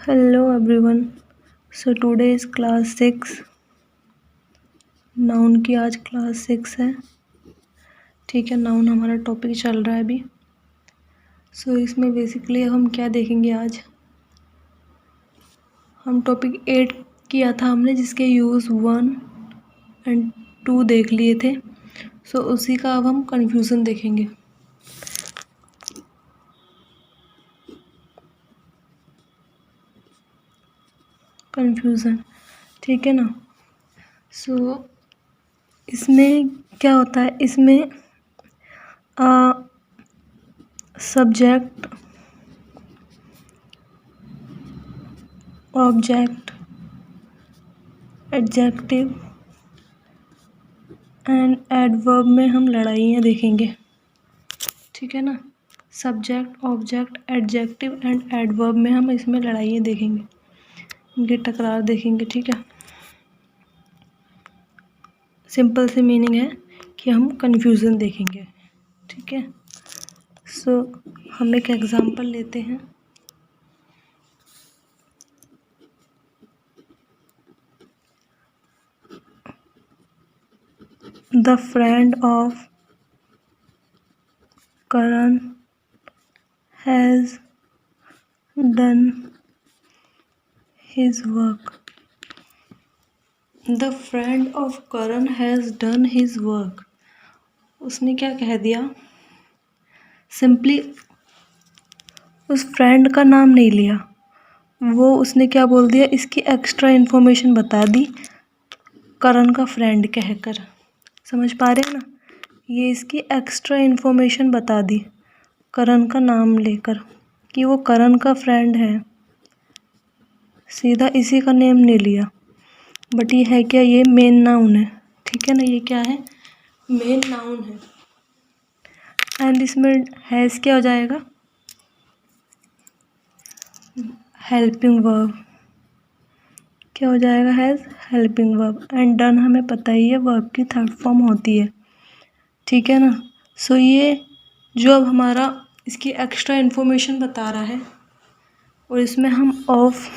Hello everyone. So today is class 6. Noun की आज class 6 है. ठीक है, नाउन हमारा टॉपिक चल रहा है अभी. सो इसमें बेसिकली हम क्या देखेंगे आज. हम टॉपिक 8 किया था हमने, जिसके यूज़ 1 एंड 2 देख लिए थे. सो उसी का अब हम कन्फ्यूज़न देखेंगे. कन्फ्यूज़न, ठीक है ना. सो इसमें क्या होता है, इसमें subject, object, adjective and adverb में हम लड़ाइयाँ देखेंगे. ठीक है ना. Subject, object, adjective and adverb में हम इसमें लड़ाइयाँ देखेंगे, इनकी टकरार देखेंगे. ठीक है. सिंपल सी मीनिंग है कि हम कन्फ्यूज़न देखेंगे. ठीक है. सो हम एक एग्जांपल लेते हैं. The friend of Karan has done his work. The friend of Karan has done his work. उसने क्या कह दिया, सिंपली उस फ्रेंड का नाम नहीं लिया, वो उसने क्या बोल दिया, इसकी एक्स्ट्रा इन्फॉर्मेशन बता दी करण का फ्रेंड कहकर. समझ पा रहे हैं ना. ये इसकी एक्स्ट्रा इन्फॉर्मेशन बता दी करण का नाम लेकर कि वो करण का फ्रेंड है. सीधा इसी का नेम नहीं लिया. बट ये है क्या, ये मेन नाउन है. ठीक है ना. ये क्या है, मेन नाउन है. एंड इसमें हैज़ क्या हो जाएगा, हेल्पिंग वर्ब. क्या हो जाएगा, has helping verb. And done हमें पता ही है वर्ब की थर्ड फॉर्म होती है. ठीक है ना. सो ये जो अब हमारा इसकी एक्स्ट्रा इन्फॉर्मेशन बता रहा है, और इसमें हम ऑफ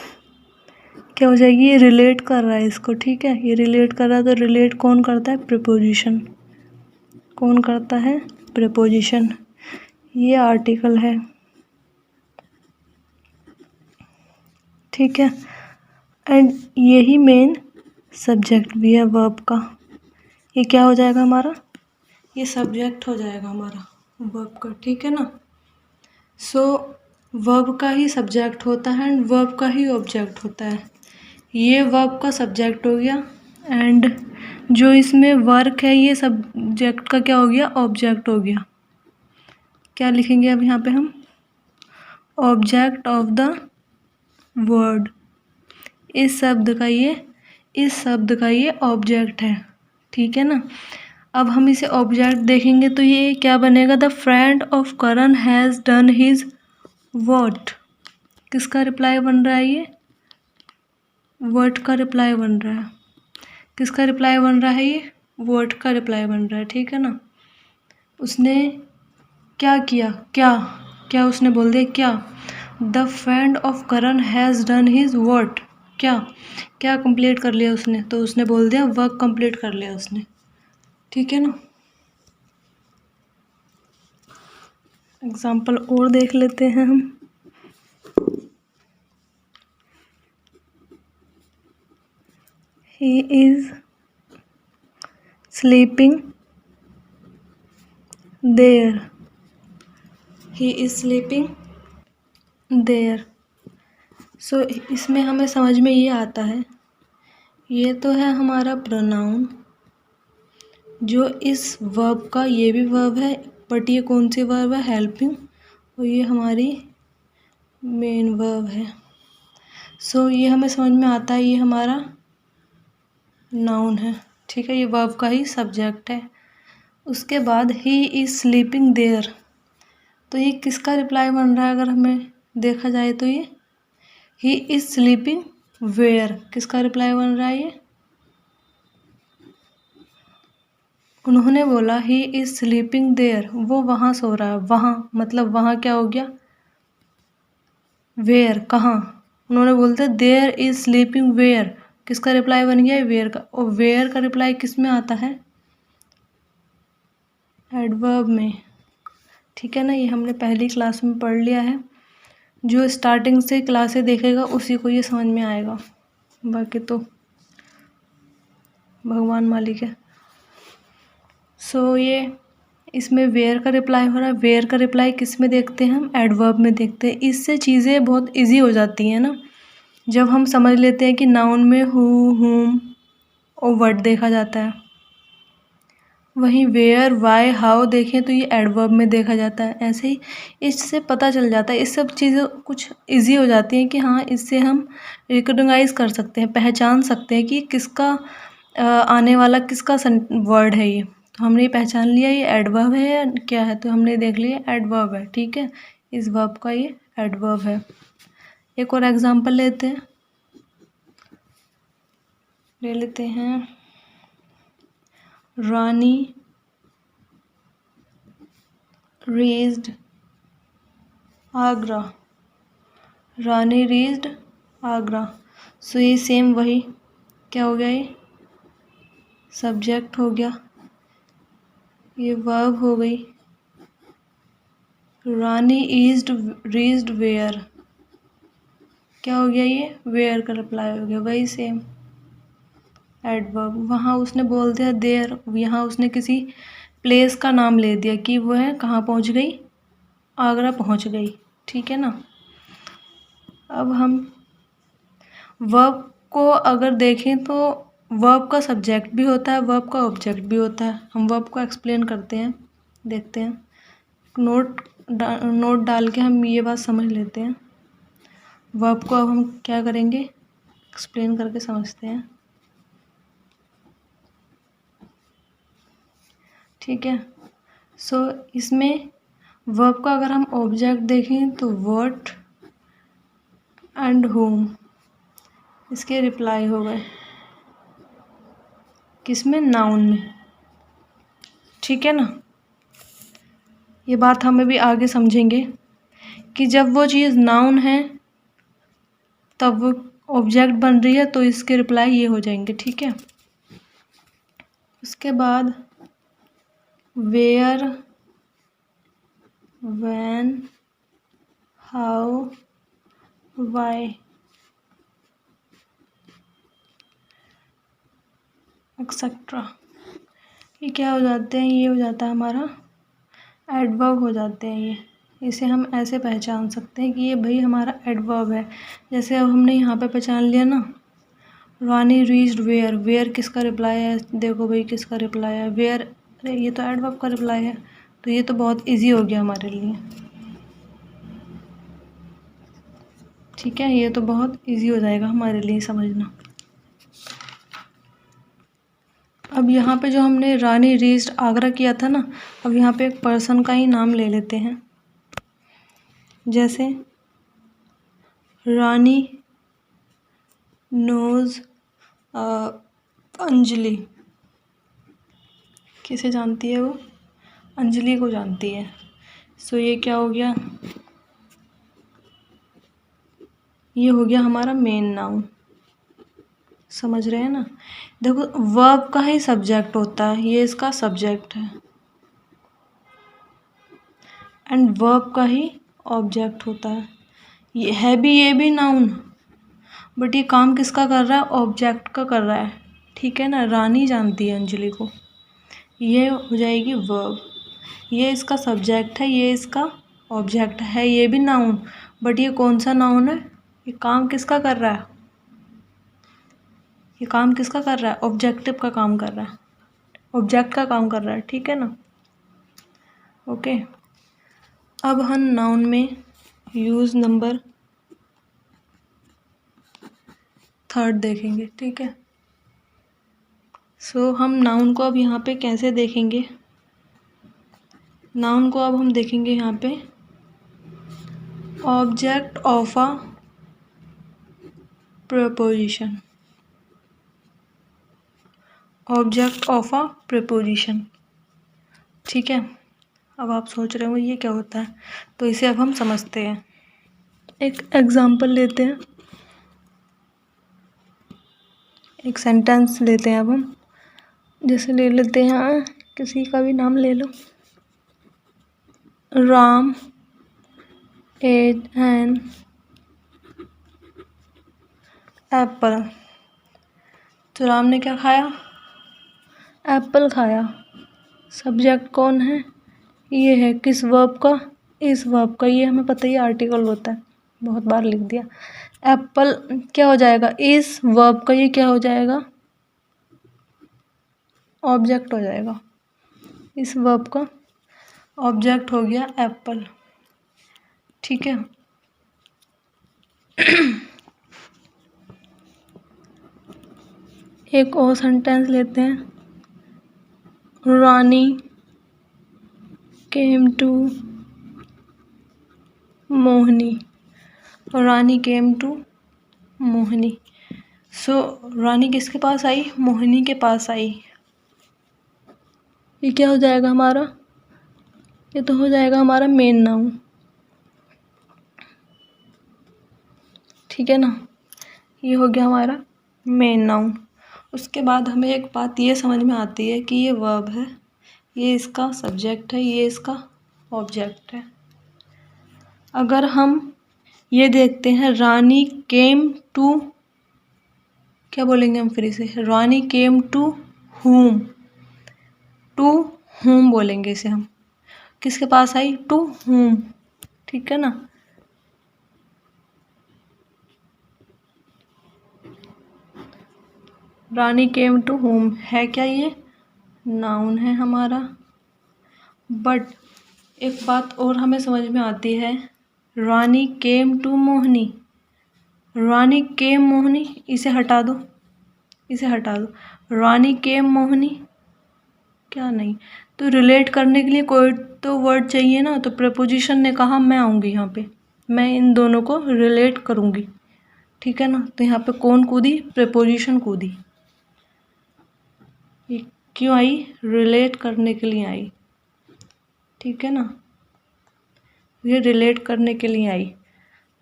क्या हो जाएगी, ये रिलेट कर रहा है इसको. ठीक है. ये रिलेट कर रहा है, तो रिलेट कौन करता है, प्रीपोजिशन. कौन करता है, प्रीपोजिशन. ये आर्टिकल है. ठीक है. एंड यही मेन सब्जेक्ट भी है वर्ब का. ये क्या हो जाएगा हमारा, ये सब्जेक्ट हो जाएगा हमारा वर्ब का. ठीक है ना. सो वर्ब का ही सब्जेक्ट होता है एंड वर्ब का ही ऑब्जेक्ट होता है. ये वर्ब का सब्जेक्ट हो गया, एंड जो इसमें वर्क है ये सब्जेक्ट का क्या हो गया, ऑब्जेक्ट हो गया. क्या लिखेंगे अब यहाँ पे हम, ऑब्जेक्ट ऑफ द वर्ड. इस शब्द का ये ऑब्जेक्ट है. ठीक है ना. अब हम इसे ऑब्जेक्ट देखेंगे तो ये क्या बनेगा, the friend of Karan has done his what. किसका रिप्लाई बन रहा है, ये वर्ड का रिप्लाई बन रहा है. किसका रिप्लाई बन रहा है, ये वर्ड का रिप्लाई बन रहा है. ठीक है ना. उसने क्या किया, क्या उसने बोल दिया, क्या the friend of Karan has done his work. क्या कंप्लीट कर लिया उसने, तो उसने बोल दिया वर्क कंप्लीट कर लिया उसने. ठीक है ना. एग्जाम्पल और देख लेते हैं हम. He is sleeping there. He is sleeping there. So इसमें हमें समझ में ये आता है, ये तो है हमारा प्रोनाउन जो इस वर्ब का, ये भी वर्ब है, बट ये कौन सी वर्ब है, हेल्पिंग, और ये हमारी मेन वर्ब है. सो ये हमें समझ में आता है, ये हमारा नाउन है. ठीक है. ये वर्ब का ही सब्जेक्ट है. उसके बाद ही इज़ स्लीपिंग देयर, तो ये किसका रिप्लाई बन रहा है, अगर हमें देखा जाए तो ये ही इज़ स्लीपिंग वेयर. किसका रिप्लाई बन रहा है, ये उन्होंने बोला ही इज़ स्लीपिंग देयर, वो वहाँ सो रहा है. वहाँ मतलब वहाँ क्या हो गया, वेयर, कहाँ, उन्होंने बोलते देयर इज स्लीपिंग वेयर, किसका रिप्लाई बन गया? वेयर का। और वेयर का रिप्लाई किस में आता है? एडवर्ब में। ठीक है ना, ये हमने पहली क्लास में पढ़ लिया है। जो स्टार्टिंग से क्लासें देखेगा उसी को ये समझ में आएगा, बाकी तो भगवान मालिक है। सो ये इसमें वेयर का रिप्लाई हो रहा है। वेयर का रिप्लाई किस में देखते हैं हम? एडवर्ब में देखते हैं। इससे चीज़ें बहुत इजी हो जाती हैं ना, जब हम समझ लेते हैं कि नाउन में हु, हुम और व्हाट देखा जाता है। वहीं वेयर, वाई, हाउ देखें तो ये एडवर्ब में देखा जाता है। ऐसे ही इससे पता चल जाता है, इस सब चीज़ें कुछ इजी हो जाती हैं कि हाँ, इससे हम रिकॉग्नाइज कर सकते हैं, पहचान सकते हैं कि किसका आने वाला किसका वर्ड है ये। तो हमने ये पहचान लिया ये एडवर्ब है या क्या है, तो हमने देख लिया एडवर्ब है। ठीक है, इस वर्ब का ये एडवर्ब है। एक और एग्जांपल लेते हैं, ले लेते हैं रानी रीच्ड आगरा। रानी रीच्ड आगरा। सो ये सेम वही क्या हो गया, ये सब्जेक्ट हो गया, ये वर्ब हो गई। रानी रीच्ड वेयर, क्या हो गया? ये वेयर का रिप्लाई हो गया, वही सेम एडवर्ब। वहाँ उसने बोल दिया देयर, यहाँ उसने किसी प्लेस का नाम ले दिया कि वो है कहाँ पहुँच गई, आगरा पहुँच गई। ठीक है ना। अब हम वर्ब को अगर देखें तो वर्ब का सब्जेक्ट भी होता है, वर्ब का ऑब्जेक्ट भी होता है। हम वर्ब को एक्सप्लेन करते हैं, देखते हैं। नोट डाल के हम ये बात समझ लेते हैं। वर्ब को अब हम क्या करेंगे, एक्सप्लेन करके समझते हैं। ठीक है। सो इसमें वर्ब का अगर हम ऑब्जेक्ट देखें तो व्हाट एंड whom, इसके रिप्लाई हो गए किसमें? नाउन में। ठीक है ना। ये बात हमें भी आगे समझेंगे कि जब वो चीज़ नाउन है तब वो ऑब्जेक्ट बन रही है तो इसके रिप्लाई ये हो जाएंगे। ठीक है। उसके बाद where, when, how, why, etcetera, ये क्या हो जाते हैं? ये हो जाता है हमारा एडवर्ब हो जाते हैं ये। इसे हम ऐसे पहचान सकते हैं कि ये भाई हमारा एडवर्ब है। जैसे अब हमने यहाँ पे पहचान लिया ना, रानी रीच्ड वेयर, वेयर किसका रिप्लाई है? देखो भाई किसका रिप्लाई है, वेयर। अरे ये तो एडवर्ब का रिप्लाई है, तो ये तो बहुत इजी हो गया हमारे लिए। ठीक है, ये तो बहुत इजी हो जाएगा हमारे लिए समझना। अब यहाँ पे जो हमने रानी रीच्ड आगरा किया था ना, अब यहाँ पे एक पर्सन का ही नाम ले लेते हैं। जैसे रानी नोज अंजलि, किसे जानती है वो? अंजलि को जानती है। सो ये क्या हो गया? ये हो गया हमारा मेन नाउन। समझ रहे हैं ना। देखो वर्ब का ही सब्जेक्ट होता है, ये इसका सब्जेक्ट है, एंड वर्ब का ही ऑब्जेक्ट होता है। ये है भी, ये भी नाउन, बट ये काम किसका कर रहा है? ऑब्जेक्ट का कर रहा है। ठीक है ना। रानी जानती है अंजलि को, ये हो जाएगी वर्ब। ये इसका सब्जेक्ट है, ये इसका ऑब्जेक्ट है, ये भी नाउन, बट ये कौन सा नाउन है? ये काम किसका कर रहा है? ये काम किसका कर रहा है? ऑब्जेक्टिव का काम कर रहा है, ऑब्जेक्ट का काम कर रहा है। ठीक है ना। ओके। अब हम नाउन में यूज़ नंबर 3 देखेंगे। ठीक है। सो हम नाउन को अब यहाँ पे कैसे देखेंगे? नाउन को अब हम देखेंगे यहाँ पे object of a preposition, object of a preposition. ठीक है। अब आप सोच रहे हो ये क्या होता है, तो इसे अब हम समझते हैं। एक एग्जाम्पल लेते हैं। एक सेंटेंस लेते हैं अब हम, जैसे ले लेते हैं, किसी का भी नाम ले लो। Ram ate an apple. तो राम ने क्या खाया? एप्पल खाया। सब्जेक्ट कौन है? ये है किस वर्ब का? इस वर्ब का। ये हमें पता ही आर्टिकल होता है, बहुत बार लिख दिया। एप्पल क्या हो जाएगा? इस वर्ब का ये क्या हो जाएगा? ऑब्जेक्ट हो जाएगा। इस वर्ब का ऑब्जेक्ट हो गया एप्पल। ठीक है। एक और सेंटेंस लेते हैं। Rani came to Mohini. Rani came to Mohini. So Rani किसके पास आई? मोहिनी के पास आई। ये क्या हो जाएगा हमारा? ये तो हो जाएगा हमारा मेन नाउन। ठीक है ना, ये हो गया हमारा मेन नाउन। उसके बाद हमें एक बात ये समझ में आती है कि ये वर्ब है, ये इसका सब्जेक्ट है, ये इसका ऑब्जेक्ट है। अगर हम ये देखते हैं, रानी केम टू, क्या बोलेंगे हम फिर से? रानी came to whom. To whom बोलेंगे इसे हम। किसके पास आई? To whom. ठीक है ना। रानी केम टू होम है क्या? ये नाउन है हमारा। बट एक बात और हमें समझ में आती है, रानी केम टू मोहिनी। रानी केम मोहिनी, इसे हटा दो, इसे हटा दो। रानी केम मोहिनी क्या नहीं, तो रिलेट करने के लिए कोई तो वर्ड चाहिए ना। तो प्रपोजिशन ने कहा मैं आऊँगी यहाँ पे, मैं इन दोनों को रिलेट करूँगी। ठीक है ना। तो यहाँ पे कौन कूदी? प्रपोजिशन कूदी। ये क्यों आई? रिलेट करने के लिए आई। ठीक है ना, ये रिलेट करने के लिए आई।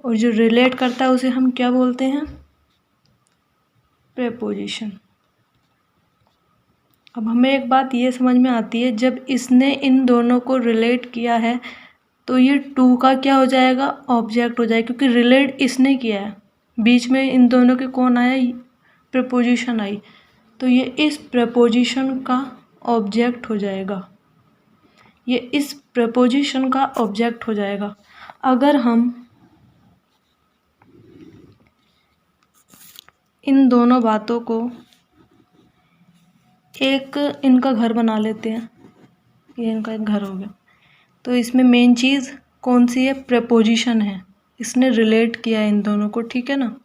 और जो रिलेट करता है उसे हम क्या बोलते हैं? प्रेपोजिशन। अब हमें एक बात ये समझ में आती है, जब इसने इन दोनों को रिलेट किया है तो ये टू का क्या हो जाएगा? ऑब्जेक्ट हो जाएगा, क्योंकि रिलेट इसने किया है। बीच में इन दोनों के कौन आया? प्रेपोजिशन आई। तो ये इस प्रेपोजिशन का ऑब्जेक्ट हो जाएगा, ये इस प्रेपोजिशन का ऑब्जेक्ट हो जाएगा। अगर हम इन दोनों बातों को एक इनका घर बना लेते हैं, ये इनका एक घर हो गया, तो इसमें मेन चीज़ कौन सी है? प्रेपोजिशन है। इसने रिलेट किया है इन दोनों को। ठीक है ना।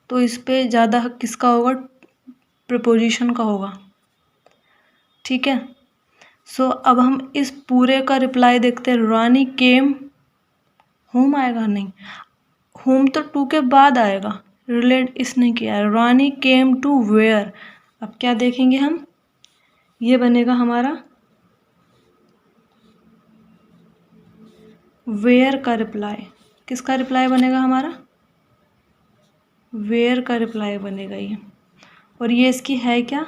तो इस पे ज़्यादा हक किसका होगा? प्रेपोजिशन का होगा। ठीक है। सो अब हम इस पूरे का रिप्लाई देखते हैं। रानी केम होम आएगा? नहीं, होम तो टू के बाद आएगा, रिलेट इसने किया है। रानी केम टू वेयर। अब क्या देखेंगे हम? ये बनेगा हमारा वेयर का रिप्लाई। किसका रिप्लाई बनेगा हमारा? वेयर का रिप्लाई बनेगा ये। और ये इसकी है क्या?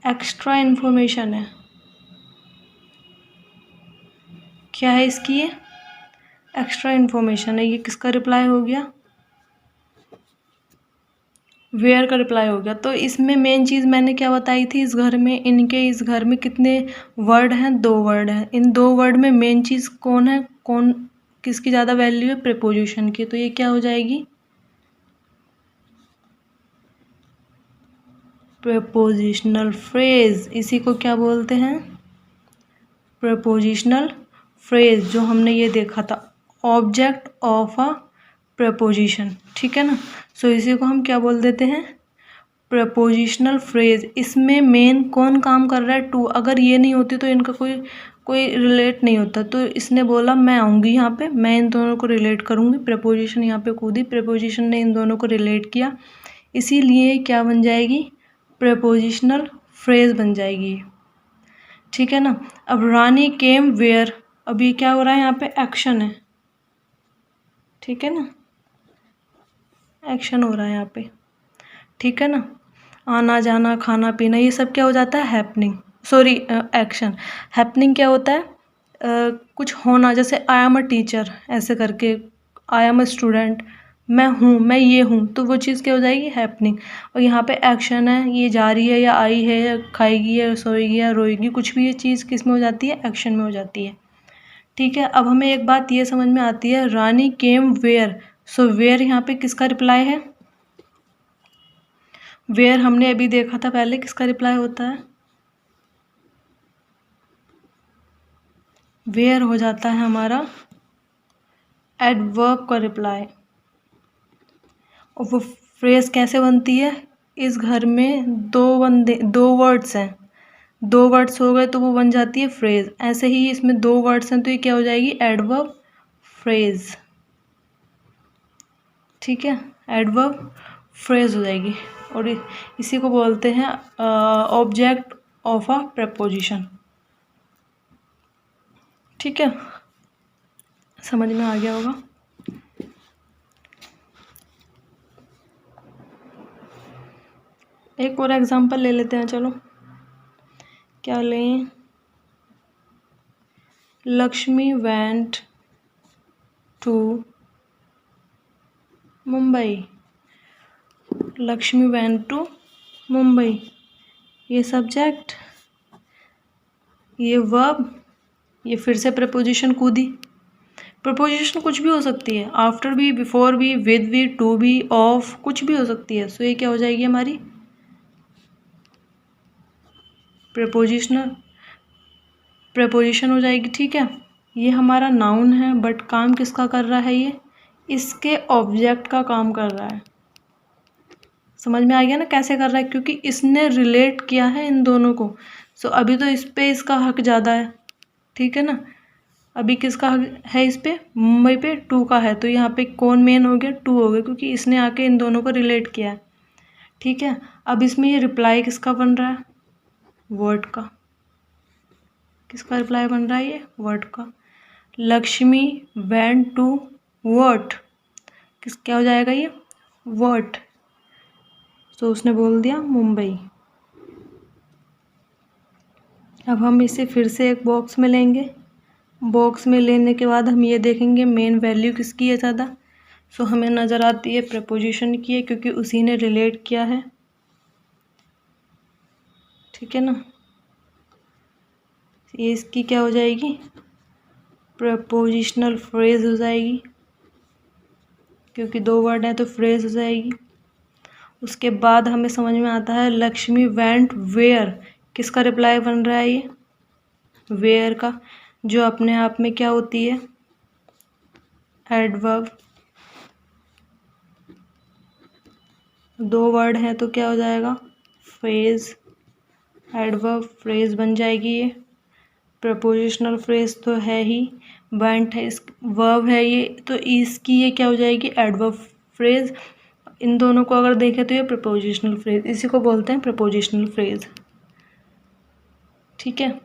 एक्स्ट्रा इन्फॉर्मेशन है। क्या है इसकी? ये एक्स्ट्रा इन्फॉर्मेशन है। ये किसका रिप्लाई हो गया? वेयर का रिप्लाई हो गया। तो इसमें मेन चीज़ मैंने क्या बताई थी? इस घर में, इनके इस घर में कितने वर्ड हैं? 2 वर्ड हैं। इन 2 वर्ड में मेन चीज़ कौन है? कौन किसकी ज़्यादा वैल्यू है? प्रीपोजिशन की। तो ये क्या हो जाएगी? Prepositional phrase. इसी को क्या बोलते हैं? Prepositional phrase. जो हमने ये देखा था, ऑब्जेक्ट ऑफ अ प्रीपोजिशन। ठीक है ना। सो इसी को हम क्या बोल देते हैं? Prepositional phrase. इसमें मेन कौन काम कर रहा है? टू। अगर ये नहीं होती तो इनका कोई रिलेट नहीं होता। तो इसने बोला मैं आऊँगी यहाँ पे, मैं इन दोनों को रिलेट करूँगी। प्रपोजिशन यहाँ पे कूदी, प्रपोजिशन ने इन दोनों को रिलेट किया, इसीलिए क्या बन जाएगी? प्रपोजिशनल फ्रेज बन जाएगी। ठीक है ना। अब रानी केम वेयर, अब ये क्या हो रहा है? यहाँ पे एक्शन है। ठीक है ना, एक्शन हो रहा है यहाँ पे। ठीक है ना। आना जाना, खाना पीना, ये सब क्या हो जाता है? Happening, sorry action. हैपनिंग क्या होता है? कुछ होना, जैसे आई एम अ टीचर ऐसे करके, आई एम अ स्टूडेंट, मैं हूँ, मैं ये हूँ, तो वो चीज़ क्या हो जाएगी? हैपनिंग। और यहाँ पे एक्शन है, ये जा रही है या आई है या खाएगी या सोएगी या रोएगी, कुछ भी ये चीज़ किस में हो जाती है? एक्शन में हो जाती है। ठीक है, अब हमें एक बात ये समझ में आती है, रानी केम वेयर। सो वेयर यहाँ पे किसका रिप्लाई है? वेयर हमने अभी देखा था पहले, किसका रिप्लाई होता है? वेयर हो जाता है हमारा एडवर्ब का रिप्लाई। और वो फ्रेज कैसे बनती है? इस घर में दो वर्ड्स हैं, दो वर्ड्स हो गए तो वो बन जाती है फ्रेज। ऐसे ही इसमें दो वर्ड्स हैं तो ये क्या हो जाएगी? Adverb phrase. ठीक है, एडवर्ब फ्रेज हो जाएगी। और इसी को बोलते हैं ऑब्जेक्ट ऑफ अ प्रपोजिशन। ठीक है, समझ में आ गया होगा। एक और एग्जांपल ले लेते हैं, चलो। क्या लें? Lakshmi went to Mumbai. Lakshmi went to Mumbai, ये सब्जेक्ट, ये वर्ब, ये फिर से प्रपोजिशन कूदी। प्रपोजिशन कुछ भी हो सकती है, आफ्टर भी, बिफोर भी, विद भी, टू भी, ऑफ, कुछ भी हो सकती है। सो ये क्या हो जाएगी हमारी? प्रपोजिशन हो जाएगी। ठीक है, ये हमारा नाउन है, बट काम किसका कर रहा है? ये इसके ऑब्जेक्ट का काम कर रहा है। समझ में आ गया ना कैसे कर रहा है? क्योंकि इसने रिलेट किया है इन दोनों को। सो अभी तो इस पे इसका हक ज़्यादा है। ठीक है ना, अभी किसका हक है इस पे? मुंबई पे टू का है। तो यहाँ पे कौन मेन हो गया? टू हो गया, क्योंकि इसने आके इन दोनों को रिलेट किया है। ठीक है, अब इसमें ये रिप्लाई किसका बन रहा है? वर्ड का। किसका रिप्लाई बन रहा है? ये वर्ड का। लक्ष्मी वेंट टू व्हाट, क्या हो जाएगा ये? व्हाट। तो उसने बोल दिया मुंबई। अब हम इसे फिर से एक बॉक्स में लेंगे। बॉक्स में लेने के बाद हम ये देखेंगे मेन वैल्यू किसकी है ज़्यादा। सो हमें नज़र आती है प्रपोजिशन की है, क्योंकि उसी ने रिलेट किया है। ठीक है ना, ये इसकी क्या हो जाएगी? प्रपोजिशनल फ्रेज हो जाएगी, क्योंकि दो वर्ड है तो फ्रेज हो जाएगी। उसके बाद हमें समझ में आता है लक्ष्मी वेंट वेयर, किसका रिप्लाई बन रहा है? ये वेयर का, जो अपने आप में क्या होती है? एडवर्ब। दो वर्ड हैं तो क्या हो जाएगा? फ्रेज। एडवर्ब फ्रेज बन जाएगी ये। प्रपोजिशनल फ्रेज तो है ही, वेंट है, इस वर्ब है ये, तो इसकी ये क्या हो जाएगी? Adverb phrase. इन दोनों को अगर देखें तो ये प्रपोजिशनल फ्रेज, इसी को बोलते हैं प्रपोजिशनल फ्रेज। ठीक है,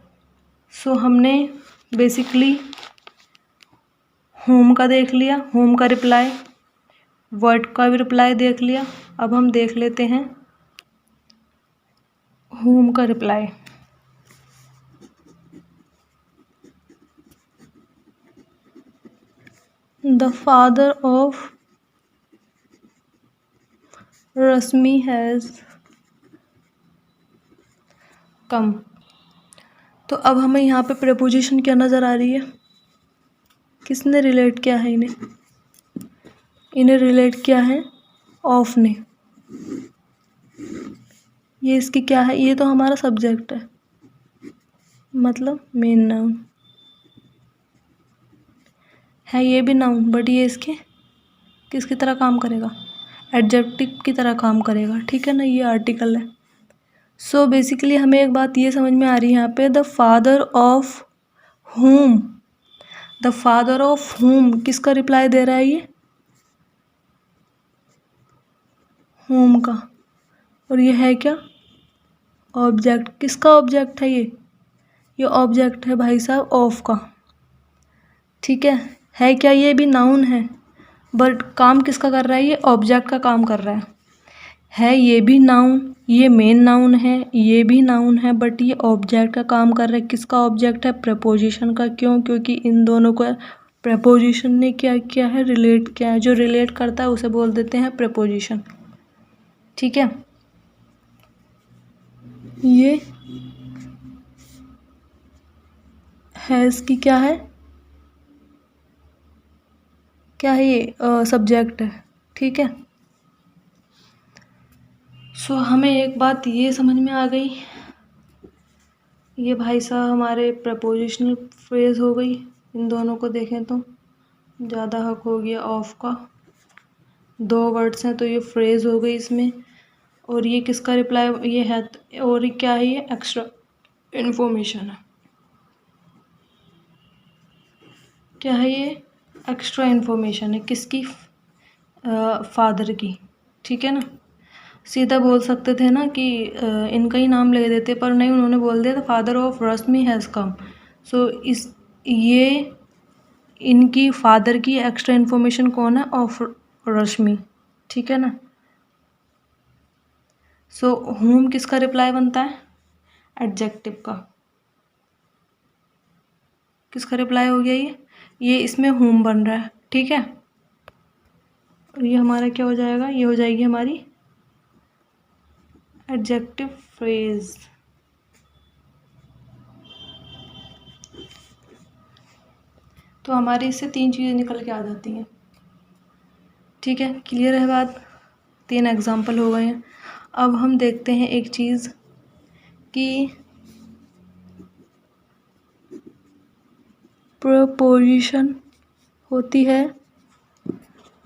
सो हमने बेसिकली होम का देख लिया, होम का रिप्लाई, वर्ड का भी रिप्लाई देख लिया। अब हम देख लेते हैं होम का reply. The father of Rashmi has कम। तो अब हमें यहाँ पे प्रपोजिशन क्या नज़र आ रही है? किसने रिलेट किया है इन्हें? इन्हें रिलेट किया है ऑफ ने। ये इसकी क्या है? ये तो हमारा सब्जेक्ट है, मतलब मेन नाउन है। ये भी नाउन, बट ये इसके किसकी तरह काम करेगा? एडजेक्टिव की तरह काम करेगा। ठीक है ना, ये आर्टिकल है। सो बेसिकली हमें एक बात ये समझ में आ रही है यहाँ पे, the father of home. The father of home किसका रिप्लाई दे रहा है? ये होम का। और ये है क्या? ऑब्जेक्ट। किसका ऑब्जेक्ट है ये? ये ऑब्जेक्ट है भाई साहब ऑफ का। ठीक है क्या? ये भी नाउन है, बट काम किसका कर रहा है? ये ऑब्जेक्ट का काम कर रहा है। है ये भी नाउन, ये मेन नाउन है, ये भी नाउन है, बट ये ऑब्जेक्ट का काम कर रहा है। किसका ऑब्जेक्ट है? प्रपोजिशन का। क्यों? क्योंकि इन दोनों को प्रपोजिशन ने क्या किया है? रिलेट किया है। जो रिलेट करता है उसे बोल देते हैं प्रपोजिशन। ठीक है, ये हैज़ की क्या है? क्या है ये? सब्जेक्ट है। ठीक है, सो हमें एक बात ये समझ में आ गई, ये भाई साहब हमारे प्रपोजिशनल फ्रेज हो गई। इन दोनों को देखें तो ज़्यादा हक हो गया ऑफ का। दो वर्ड्स हैं तो ये फ्रेज हो गई इसमें। और ये किसका रिप्लाई? ये है, और ये क्या है? ये एक्स्ट्रा इन्फॉर्मेशन है। क्या है ये? एक्स्ट्रा इन्फॉर्मेशन है। किसकी? फादर की। ठीक है ना, सीधा बोल सकते थे ना कि इनका ही नाम ले देते, पर नहीं, उन्होंने बोल दिया था father of Rashmi has come. So इस ये इनकी फादर की एक्स्ट्रा इन्फॉर्मेशन कौन है? ऑफ रश्मि। ठीक है ना, सो होम किसका रिप्लाई बनता है? एडजेक्टिव का। किसका रिप्लाई हो गया? ये इसमें होम बन रहा है। ठीक है, और ये हमारा क्या हो जाएगा? ये हो जाएगी हमारी एडजेक्टिव फ्रेज। तो हमारी इससे तीन चीज़ें निकल के आ जाती हैं। ठीक है, क्लियर है बात? तीन एग्जाम्पल हो गए हैं। अब हम देखते हैं एक चीज़ कि प्रपोजिशन होती है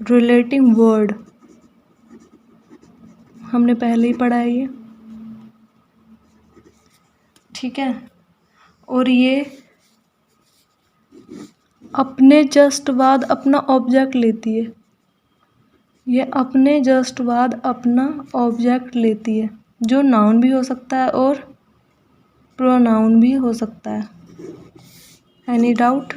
रिलेटिंग वर्ड। हमने पहले ही पढ़ा है ये। ठीक है, और ये अपने जस्ट बाद अपना ऑब्जेक्ट लेती है। ये अपने जस्ट बाद अपना ऑब्जेक्ट लेती है, जो नाउन भी हो सकता है और प्रोनाउन भी हो सकता है। Any doubt?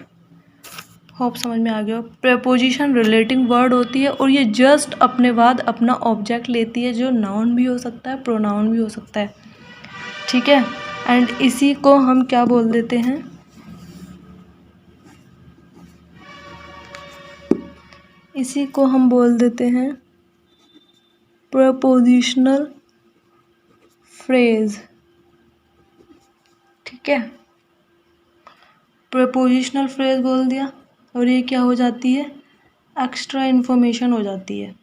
होप समझ में आ गया। प्रपोजिशन रिलेटिंग वर्ड होती है और ये जस्ट अपने बाद अपना ऑब्जेक्ट लेती है, जो नाउन भी हो सकता है, प्रोनाउन भी हो सकता है। ठीक है, एंड इसी को हम क्या बोल देते हैं? इसी को हम बोल देते हैं प्रपोजिशनल फ्रेज। ठीक है, प्रपोजिशनल फ्रेज बोल दिया और ये क्या हो जाती है? एक्स्ट्रा इन्फॉर्मेशन हो जाती है।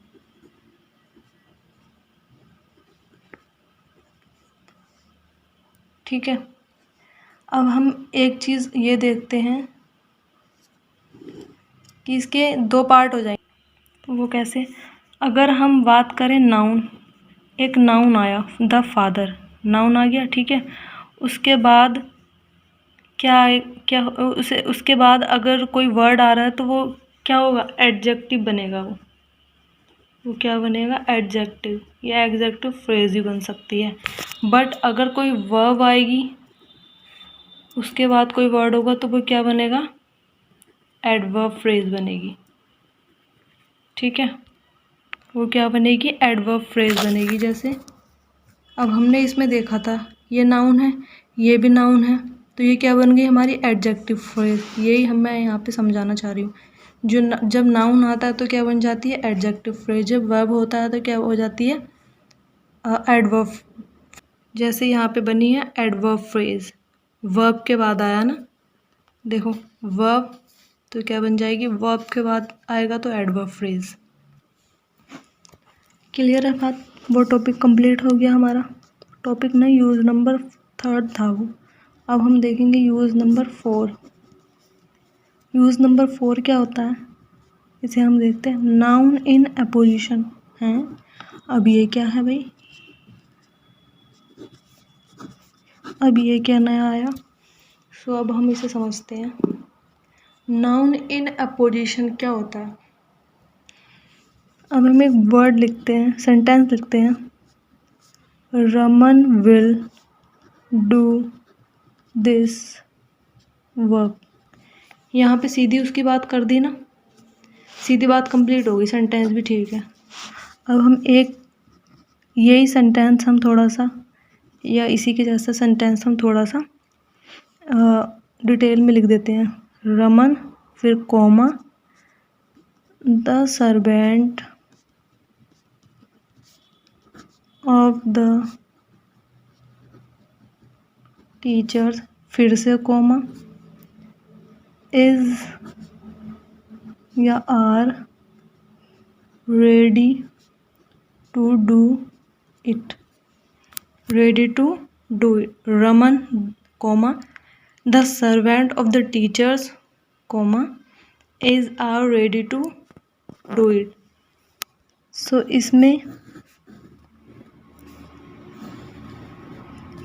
ठीक है, अब हम एक चीज़ ये देखते हैं कि इसके दो पार्ट हो जाएंगे। तो वो कैसे? अगर हम बात करें नाउन, एक नाउन आया, द फादर, नाउन आ गया। ठीक है, उसके बाद क्या क्या उसे उसके बाद अगर कोई वर्ड आ रहा है तो वो क्या होगा? एडजेक्टिव बनेगा। वो क्या बनेगा? एडजेक्टिव या एग्जेक्टिव फ्रेज ही बन सकती है। बट अगर कोई वर्ब आएगी, उसके बाद कोई वर्ड होगा तो वो क्या बनेगा? एडवर्ब फ्रेज बनेगी। ठीक है, वो क्या बनेगी? एडवर्ब फ्रेज बनेगी। जैसे अब हमने इसमें देखा था, ये नाउन है, ये भी नाउन है, तो ये क्या बन गई? हमारी एडजेक्टिव फ्रेज। यही मैं यहाँ पे समझाना चाह रही हूँ। जब नाउन आता है तो क्या बन जाती है? Adjective phrase. जब वर्ब होता है तो क्या हो जाती है? एडवर्ब। जैसे यहाँ पे बनी है एडवर्ब फ्रेज, वर्ब के बाद आया ना, देखो वर्ब, तो क्या बन जाएगी? वर्ब के बाद आएगा तो एडवर्ब फ्रेज। क्लियर है बात? वो टॉपिक कंप्लीट हो गया हमारा। टॉपिक ना यूज़ नंबर 3 था वो। अब हम देखेंगे यूज़ नंबर 4। यूज़ नंबर 4 क्या होता है, इसे हम देखते हैं। नाउन इन अपोजिशन है। अब ये क्या है भाई? अब ये क्या नया आया? सो अब हम इसे समझते हैं। नाउन इन अपोजिशन क्या होता है? अब हम एक वर्ड लिखते हैं, सेंटेंस लिखते हैं। Raman will do this work. यहाँ पे सीधी उसकी बात कर दी ना, सीधी बात कंप्लीट हो गई, सेंटेंस भी ठीक है। अब हम एक यही सेंटेंस हम थोड़ा सा, या इसी के जैसा सेंटेंस हम थोड़ा सा डिटेल में लिख देते हैं। रमन, फिर comma, the servant of the teachers, फिर से कॉमा, इज या are ready to do it, ready to do it. Raman, comma, the servant of the teachers, comma, is are ready to do it. So इसमें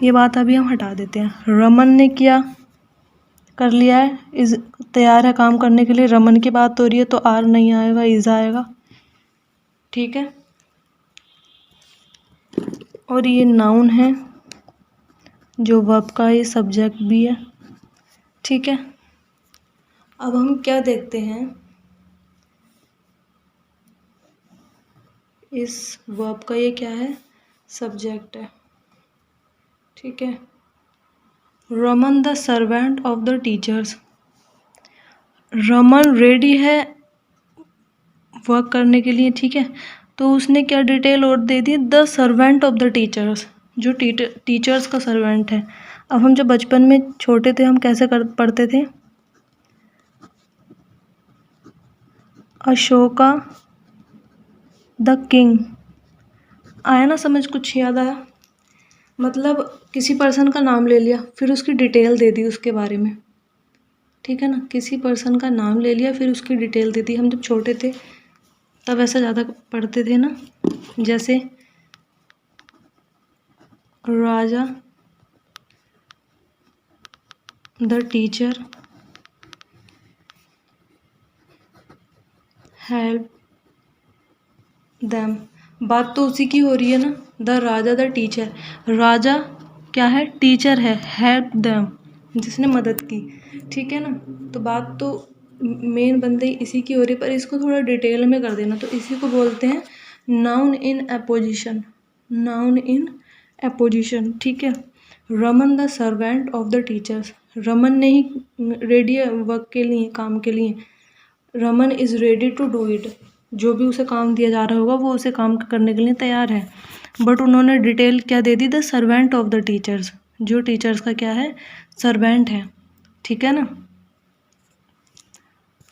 ये बात अभी हम हटा देते हैं। रमन ने क्या कर लिया है, इज तैयार है काम करने के लिए। रमन की बात हो रही है तो आर नहीं आएगा, इज आएगा, ठीक है। और ये नाउन है जो वर्ब का ये सब्जेक्ट भी है, ठीक है। अब हम क्या देखते हैं, इस वर्ब का ये क्या है, सब्जेक्ट है, ठीक है। Raman the servant of the teachers, Raman ready है वर्क करने के लिए, ठीक है। तो उसने क्या डिटेल और दे दी, the servant of the teachers, जो टीचर्स का सर्वेंट है। अब हम जब बचपन में छोटे थे हम कैसे पढ़ते थे, अशोका द किंग, आया ना समझ, कुछ याद आया, मतलब किसी पर्सन का नाम ले लिया फिर उसकी डिटेल दे दी उसके बारे में, ठीक है ना। किसी पर्सन का नाम ले लिया फिर उसकी डिटेल दे दी। हम जब छोटे थे तब ऐसा ज़्यादा पढ़ते थे ना, जैसे राजा द टीचर हेल्प देम, बात तो उसी की हो रही है ना, द राजा द टीचर, राजा क्या है, टीचर है, हेल्प देम जिसने मदद की, ठीक है ना। तो बात तो मेन बंदे इसी की हो रही है, पर इसको थोड़ा डिटेल में कर देना, तो इसी को बोलते हैं noun in apposition, noun in apposition, ठीक है। Raman the servant of the teachers, Raman नहीं रेडी है वर्क के लिए, काम के लिए, Raman is ready to do it, जो भी उसे काम दिया जा रहा होगा वो उसे काम करने के लिए तैयार है। बट उन्होंने डिटेल क्या दे दी, the servant of the teachers, जो टीचर्स का क्या है, सर्वेंट है, ठीक है ना।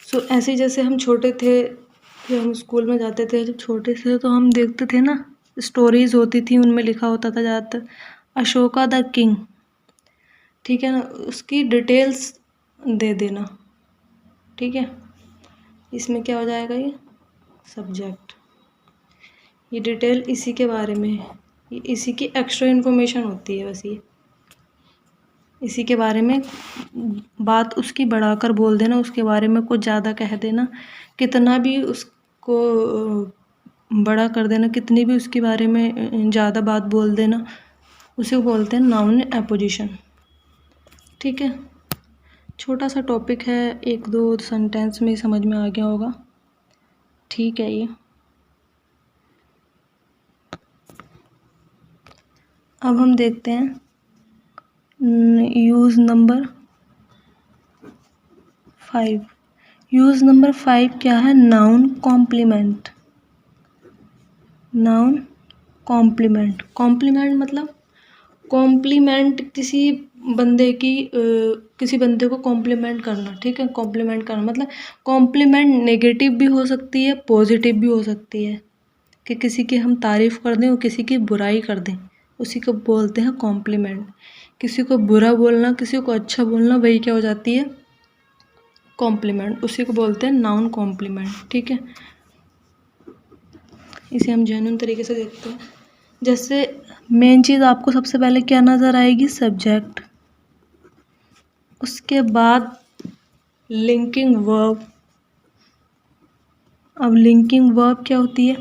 सो ऐसे जैसे हम छोटे थे, जब हम स्कूल में जाते थे जब छोटे थे तो हम देखते थे ना, स्टोरीज होती थी उनमें लिखा होता था ज़्यादातर अशोका द किंग, ठीक है ना, उसकी डिटेल्स दे देना, ठीक है। इसमें क्या हो जाएगा, ये सब्जेक्ट, ये डिटेल इसी के बारे में है, ये इसी की एक्स्ट्रा इन्फॉर्मेशन होती है, बस ये इसी के बारे में बात उसकी बढ़ाकर बोल देना, उसके बारे में कुछ ज़्यादा कह देना, कितना भी उसको बड़ा कर देना, कितनी भी उसके बारे में ज़्यादा बात बोल देना, उसे बोलते हैं नाउन एपोजिशन, ठीक है। छोटा सा टॉपिक है, एक दो सेंटेंस में समझ में आ गया होगा, ठीक है। ये अब हम देखते हैं यूज़ नंबर 5। यूज़ नंबर 5 क्या है, noun complement, noun complement, complement मतलब कॉम्प्लीमेंट किसी बंदे की किसी बंदे को कॉम्प्लीमेंट करना, ठीक है। कॉम्प्लीमेंट करना मतलब कॉम्प्लीमेंट नेगेटिव भी हो सकती है, पॉजिटिव भी हो सकती है, कि किसी की हम तारीफ़ कर दें और किसी की बुराई कर दें, उसी को बोलते हैं कॉम्प्लीमेंट। किसी को बुरा बोलना, किसी को अच्छा बोलना, वही क्या हो जाती है, कॉम्प्लीमेंट, उसी को बोलते हैं नाउन कॉम्प्लीमेंट, ठीक है। इसे हम जेन्युइन तरीके से देखते हैं। जैसे मेन चीज़ आपको सबसे पहले क्या नज़र आएगी, सब्जेक्ट, उसके बाद लिंकिंग वर्ब। अब लिंकिंग वर्ब क्या होती है,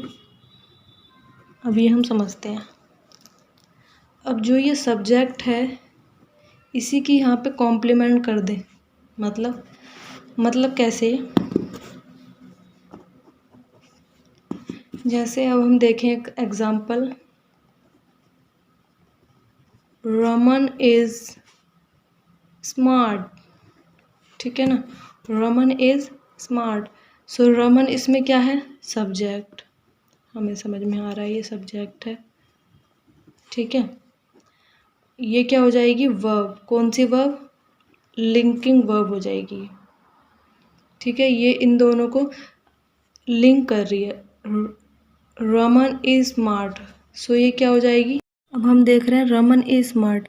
अब ये हम समझते हैं। अब जो ये सब्जेक्ट है इसी की यहाँ पे कॉम्प्लीमेंट कर दे, मतलब कैसे, जैसे अब हम देखें एक एग्जाम्पल, रमन इज स्मार्ट, ठीक है ना, रमन इज स्मार्ट। सो रमन इसमें क्या है, सब्जेक्ट, हमें समझ में आ रहा है ये सब्जेक्ट है, ठीक है। ये क्या हो जाएगी, वर्ब, कौन सी वर्ब, लिंकिंग वर्ब हो जाएगी, ठीक है। ये इन दोनों को लिंक कर रही है, रमन इज स्मार्ट, सो ये क्या हो जाएगी। अब हम देख रहे हैं रमन इज स्मार्ट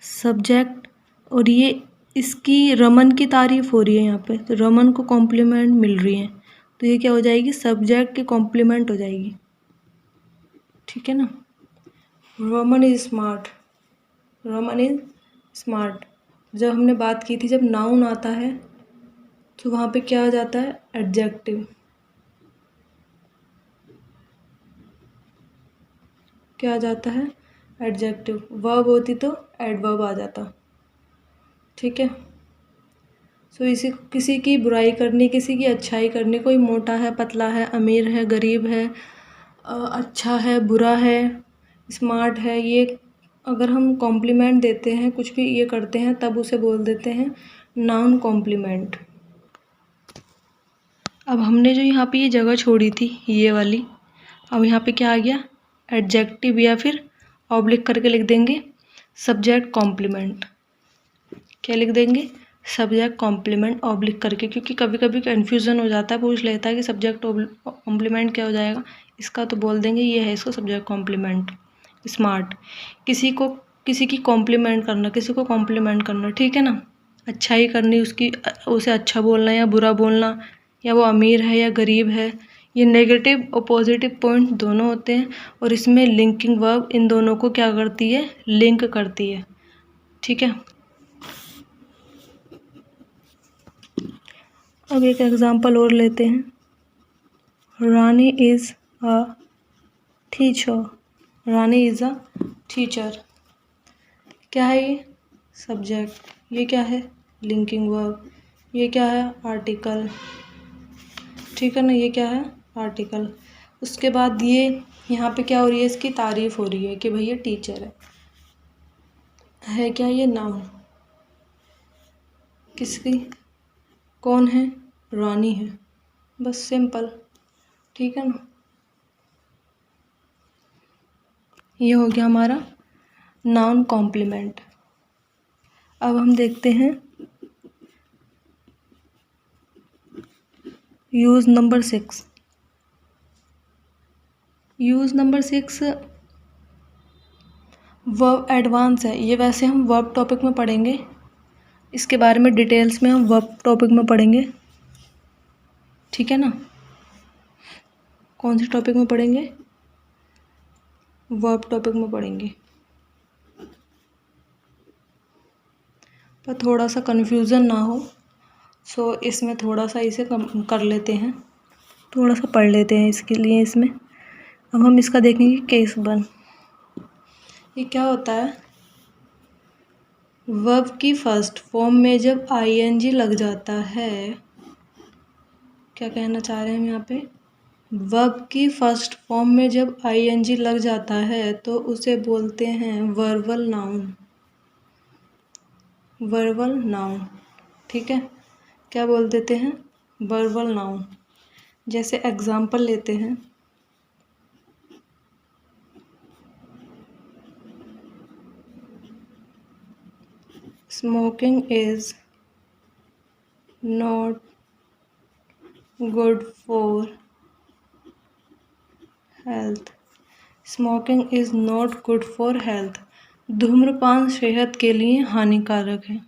सब्जेक्ट, और ये इसकी रमन की तारीफ हो रही है यहाँ पे, तो रमन को कॉम्प्लीमेंट मिल रही है, तो ये क्या हो जाएगी, सब्जेक्ट की कॉम्प्लीमेंट हो जाएगी, ठीक है ना। Raman is smart, Raman is smart. जब हमने बात की थी, जब नाउन आता है तो वहाँ पे क्या आ जाता है, एडजेक्टिव, क्या आ जाता है, एडजेक्टिव। वर्ब होती तो एडवर्ब आ जाता, ठीक है। सो इसी किसी की बुराई करनी, किसी की अच्छाई करनी, कोई मोटा है, पतला है, अमीर है, गरीब है, अच्छा है, बुरा है, स्मार्ट है, ये अगर हम कॉम्प्लीमेंट देते हैं, कुछ भी ये करते हैं, तब उसे बोल देते हैं नाउन कॉम्प्लीमेंट। अब हमने जो यहाँ पे ये जगह छोड़ी थी ये वाली, अब यहाँ पे क्या आ गया, एडजेक्टिव, या फिर ऑब्लिक करके लिख देंगे सब्जेक्ट कॉम्प्लीमेंट। क्या लिख देंगे, सब्जेक्ट कॉम्प्लीमेंट ऑब्लिक करके, क्योंकि कभी कभी कन्फ्यूज़न हो जाता है, पूछ लेता है कि सब्जेक्ट कॉम्प्लीमेंट क्या हो जाएगा इसका, तो बोल देंगे ये है इसको सब्जेक्ट कॉम्प्लीमेंट। स्मार्ट, किसी की कॉम्प्लीमेंट करना, किसी को कॉम्प्लीमेंट करना, ठीक है ना, अच्छाई करनी उसकी, उसे अच्छा बोलना या बुरा बोलना, या वो अमीर है या गरीब है, ये नेगेटिव और पॉजिटिव पॉइंट दोनों होते हैं, और इसमें लिंकिंग वर्ब इन दोनों को क्या करती है, लिंक करती है, ठीक है। अब एक एग्जांपल और लेते हैं, Rani is a teacher, Rani is a teacher, क्या है ये, सब्जेक्ट, ये क्या है, लिंकिंग वर्ब, ये क्या है, आर्टिकल, ठीक है ना, ये क्या है, आर्टिकल। उसके बाद ये यहाँ पे क्या हो रही है, इसकी तारीफ हो रही है कि भैया टीचर है क्या, ये नाउन, किसकी, कौन है, रानी है, बस सिंपल, ठीक है ना। ये हो गया हमारा नाउन कॉम्प्लीमेंट। अब हम देखते हैं use number 6। Use number 6 verb advance है, ये वैसे हम वर्ब टॉपिक में पढ़ेंगे, इसके बारे में डिटेल्स में हम वर्ब टॉपिक में पढ़ेंगे, ठीक है ना। कौन से टॉपिक में पढ़ेंगे, वर्ब टॉपिक में पढ़ेंगे, पर थोड़ा सा कन्फ्यूज़न ना हो, सो इसमें थोड़ा सा इसे कम कर लेते हैं, थोड़ा सा पढ़ लेते हैं इसके लिए इसमें। अब हम इसका देखेंगे केस 1। ये क्या होता है, वर्ब की फर्स्ट फॉर्म में जब आईएनजी लग जाता है, क्या कहना चाह रहे हैं हम यहाँ पे, वर्ब की फर्स्ट फॉर्म में जब आईएनजी लग जाता है तो उसे बोलते हैं वर्बल नाउन, वर्बल नाउन, ठीक है, क्या बोल देते हैं, वर्बल नाउन। जैसे एग्जाम्पल लेते हैं, smoking is not good for health, smoking is not good for health, धूम्रपान सेहत के लिए हानिकारक है,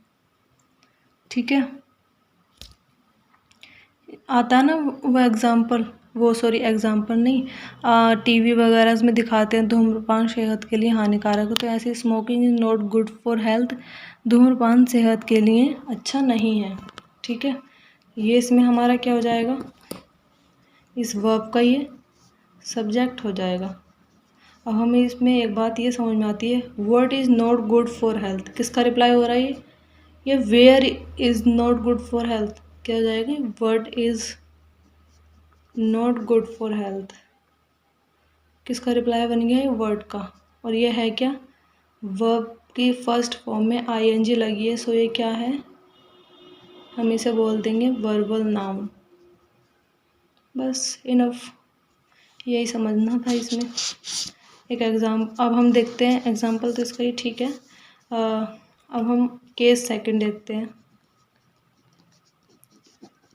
ठीक है। आता है ना वो एग्जाम्पल, वो सॉरी एग्जाम्पल नहीं, टीवी वगैरह में दिखाते हैं धूम्रपान सेहत के लिए हानिकारक है, तो ऐसे smoking is not good for health, धूम्रपान सेहत के लिए अच्छा नहीं है, ठीक है। ये इसमें हमारा क्या हो जाएगा, इस वर्ब का ये सब्जेक्ट हो जाएगा। अब हमें इसमें एक बात ये समझ में आती है, what is not good for health, किसका रिप्लाई हो रहा है ये where is not good for health, क्या हो जाएगा, what is not good for health, किसका रिप्लाई बन गया है, वर्ड का, और ये है क्या, वर्ब की फर्स्ट फॉर्म में आईएनजी लगी है, सो ये क्या है, हम इसे बोल देंगे वर्बल नाउन। बस इनफ, यही समझना था इसमें। एक अब हम देखते हैं एग्जाम्पल, तो इसका ही ठीक है। अब हम केस सेकंड देखते हैं।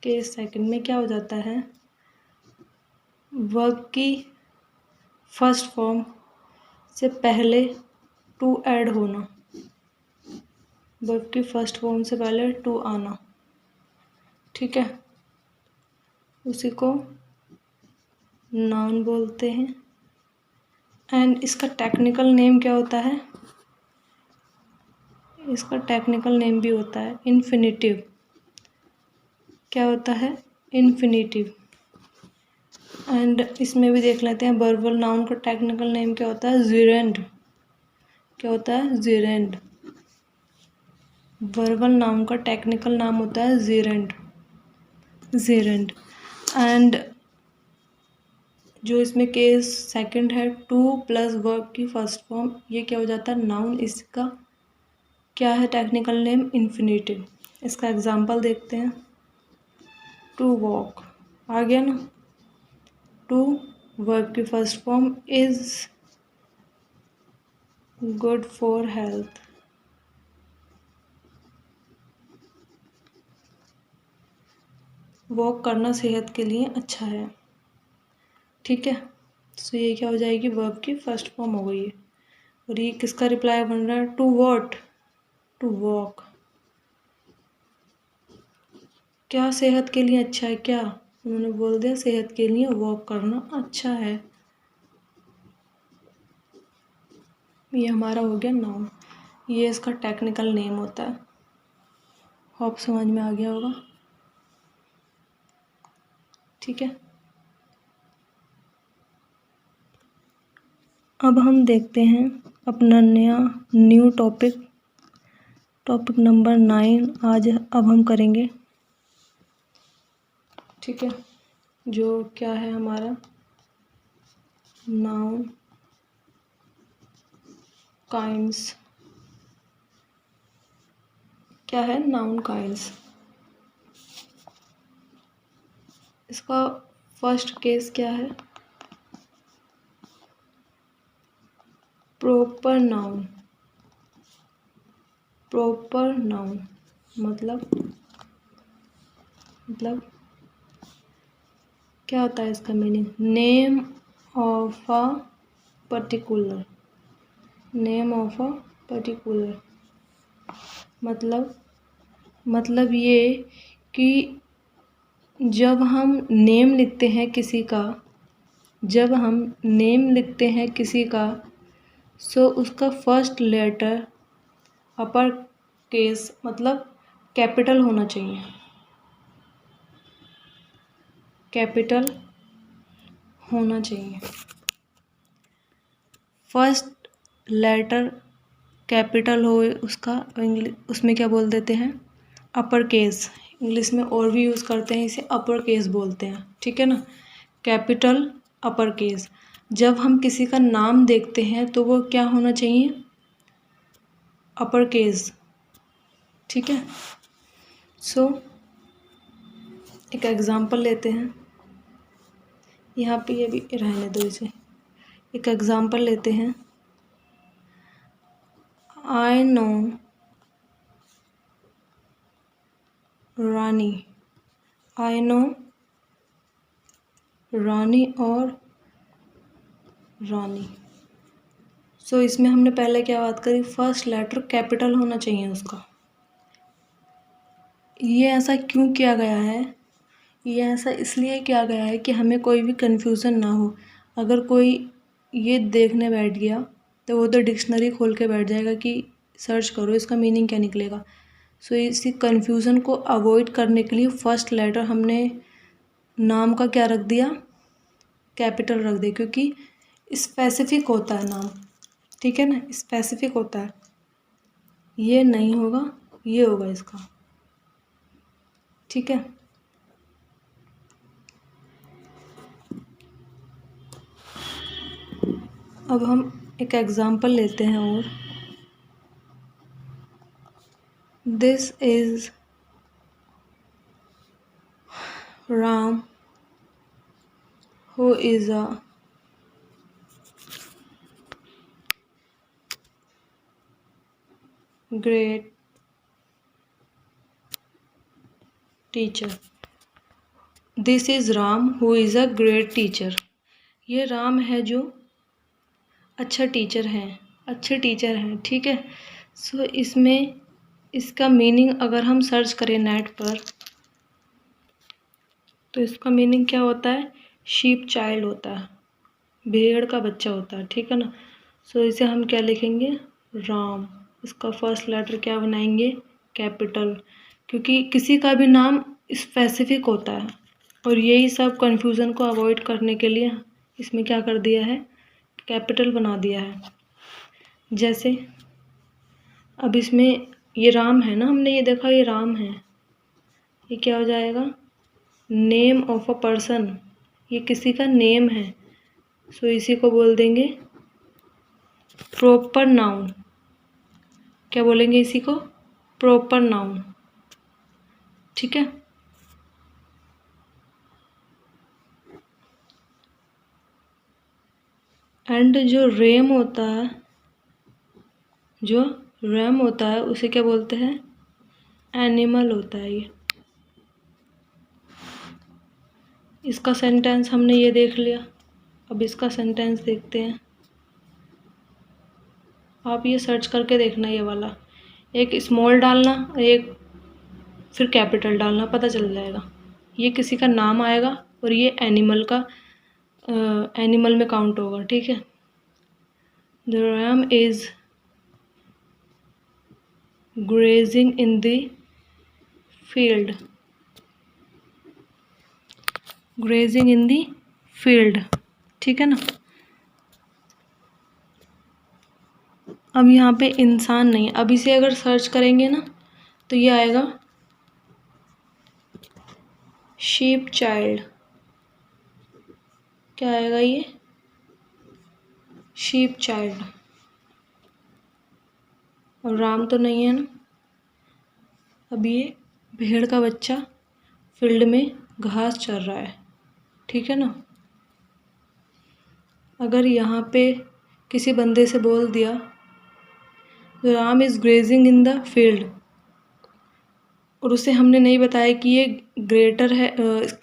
केस सेकंड में क्या हो जाता है, वर्ब की फर्स्ट फॉर्म से पहले टू ऐड होना, वर्ब की फर्स्ट फॉर्म से पहले टू आना, ठीक है, उसी को नाउन बोलते हैं। एंड इसका टेक्निकल नेम क्या होता है, इसका टेक्निकल नेम भी होता है इन्फिनिटिव। क्या होता है, इन्फिनिटिव। एंड इसमें भी देख लेते हैं वर्बल नाउन का टेक्निकल नेम क्या होता है, जिरेंड। क्या होता है, जिरेंड। वर्बल नाउन का टेक्निकल नाम होता है जिरेंड, जिरेंड। एंड जो इसमें केस सेकंड है, टू प्लस वर्ब की फर्स्ट फॉर्म, ये क्या हो जाता है, नाउन। इसका क्या है टेक्निकल नेम, इन्फिनिटिव। इसका एग्जांपल देखते हैं, टू वॉक आ गया ना, टू वर्ब की first form is good for health. Walk करना सेहत के लिए अच्छा है, ठीक है। सो ये क्या हो जाएगी, वर्ब की फर्स्ट फॉर्म हो गई है। और ये किसका रिप्लाई बन रहा है, टू वॉट, टू वॉक। क्या सेहत के लिए अच्छा है, क्या उन्होंने बोल दिया सेहत के लिए वॉक करना अच्छा है। ये हमारा हो गया नाउन, ये इसका टेक्निकल नेम होता है। होप समझ में आ गया होगा, ठीक है। अब हम देखते हैं अपना न्यू टॉपिक, टॉपिक नंबर 9 आज अब हम करेंगे, ठीक है। जो क्या है हमारा, नाउन काइंड्स। क्या है, नाउन काइंड्स। इसका फर्स्ट केस क्या है, प्रॉपर नाउन। प्रॉपर नाउन मतलब क्या होता है इसका meaning, name of a particular, name of a particular. मतलब ये कि जब हम नेम लिखते हैं किसी का, जब हम नेम लिखते हैं किसी का, सो उसका फर्स्ट लेटर अपर केस मतलब कैपिटल होना चाहिए, कैपिटल होना चाहिए। फर्स्ट लेटर कैपिटल हो उसका, उसमें क्या बोल देते हैं, अपर केस। इंग्लिश में और भी यूज़ करते हैं इसे, अपर केस बोलते हैं, ठीक है ना, कैपिटल अपर केस। जब हम किसी का नाम देखते हैं तो वो क्या होना चाहिए, अपर केस, ठीक है। सो एक एग्ज़ाम्पल लेते हैं, यहाँ पे ये भी रहने दो इसे। एक एग्ज़ाम्पल लेते हैं, I know Rani, I know रानी और रानी। सो इसमें हमने पहले क्या बात करी, फर्स्ट लेटर कैपिटल होना चाहिए उसका। ये ऐसा क्यों किया गया है, ये ऐसा इसलिए किया गया है कि हमें कोई भी कन्फ्यूज़न ना हो। अगर कोई ये देखने बैठ गया तो वो तो डिक्शनरी खोल के बैठ जाएगा कि सर्च करो इसका मीनिंग क्या निकलेगा। सो इसी कन्फ्यूज़न को अवॉइड करने के लिए फर्स्ट लेटर हमने नाम का क्या रख दिया, कैपिटल रख दिया, क्योंकि स्पेसिफिक होता है नाम, ठीक है ना, स्पेसिफिक होता है। ये नहीं होगा, ये होगा इसका, ठीक है। अब हम एक एग्ज़ाम्पल लेते हैं और this is Ram who is a great teacher. This is Ram who is a great teacher. ये राम है जो अच्छा टीचर है, अच्छे टीचर हैं, ठीक है। सो इसमें इसका मीनिंग अगर हम सर्च करें नेट पर तो इसका मीनिंग क्या होता है, शीप चाइल्ड होता है, भेड़ का बच्चा होता है, ठीक है ना। सो इसे हम क्या लिखेंगे, राम। इसका फर्स्ट लेटर क्या बनाएंगे, कैपिटल, क्योंकि किसी का भी नाम स्पेसिफिक होता है और यही सब कन्फ्यूज़न को अवॉइड करने के लिए इसमें क्या कर दिया है, कैपिटल बना दिया है। जैसे अब इसमें ये राम है ना, हमने ये देखा ये राम है, ये क्या हो जाएगा, नेम ऑफ अ पर्सन, ये किसी का नेम है। सो इसी को बोल देंगे प्रॉपर नाउन। क्या बोलेंगे इसी को, प्रॉपर नाउन, ठीक है। एंड जो रैम होता है, जो रैम होता है उसे क्या बोलते हैं, एनिमल होता है ये। इसका सेंटेंस हमने ये देख लिया, अब इसका सेंटेंस देखते हैं। आप ये सर्च करके देखना, ये वाला एक स्मॉल डालना, एक फिर कैपिटल डालना, पता चल जाएगा। ये किसी का नाम आएगा और ये एनिमल का एनिमल में काउंट होगा, ठीक है। The RAM is grazing in the field, grazing in the field, ठीक है ना। अब यहाँ पे इंसान नहीं, अब इसे अगर सर्च करेंगे ना तो ये आएगा शीप चाइल्ड। क्या आएगा ये, शीप चाइल्ड। और राम तो नहीं है ना। अब ये भेड़ का बच्चा फील्ड में घास चर रहा है, ठीक है ना। अगर यहाँ पे किसी बंदे से बोल दिया Ram is grazing in the field और उसे हमने नहीं बताया कि ये ग्रेटर है,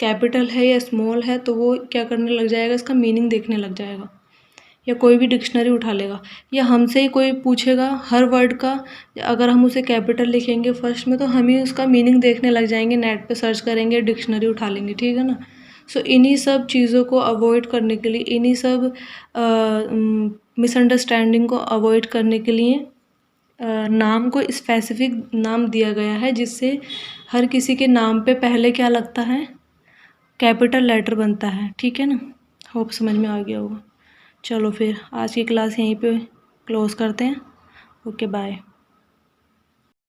कैपिटल है या स्मॉल है, तो वो क्या करने लग जाएगा, इसका मीनिंग देखने लग जाएगा या कोई भी डिक्शनरी उठा लेगा, या हमसे ही कोई पूछेगा हर वर्ड का, अगर हम उसे कैपिटल लिखेंगे फर्स्ट में तो हम ही उसका मीनिंग देखने लग जाएंगे, नेट पे सर्च करेंगे, डिक्शनरी उठा लेंगे, ठीक है ना। सो इन्हीं सब चीज़ों को अवॉइड करने के लिए, इन्हीं सब मिसअंडरस्टैंडिंग को अवॉइड करने के लिए नाम को स्पेसिफिक नाम दिया गया है, जिससे हर किसी के नाम पे पहले क्या लगता है, कैपिटल लेटर बनता है, ठीक है ना। होप समझ में आ गया होगा। चलो फिर आज की क्लास यहीं पे क्लोज़ करते हैं। Okay bye.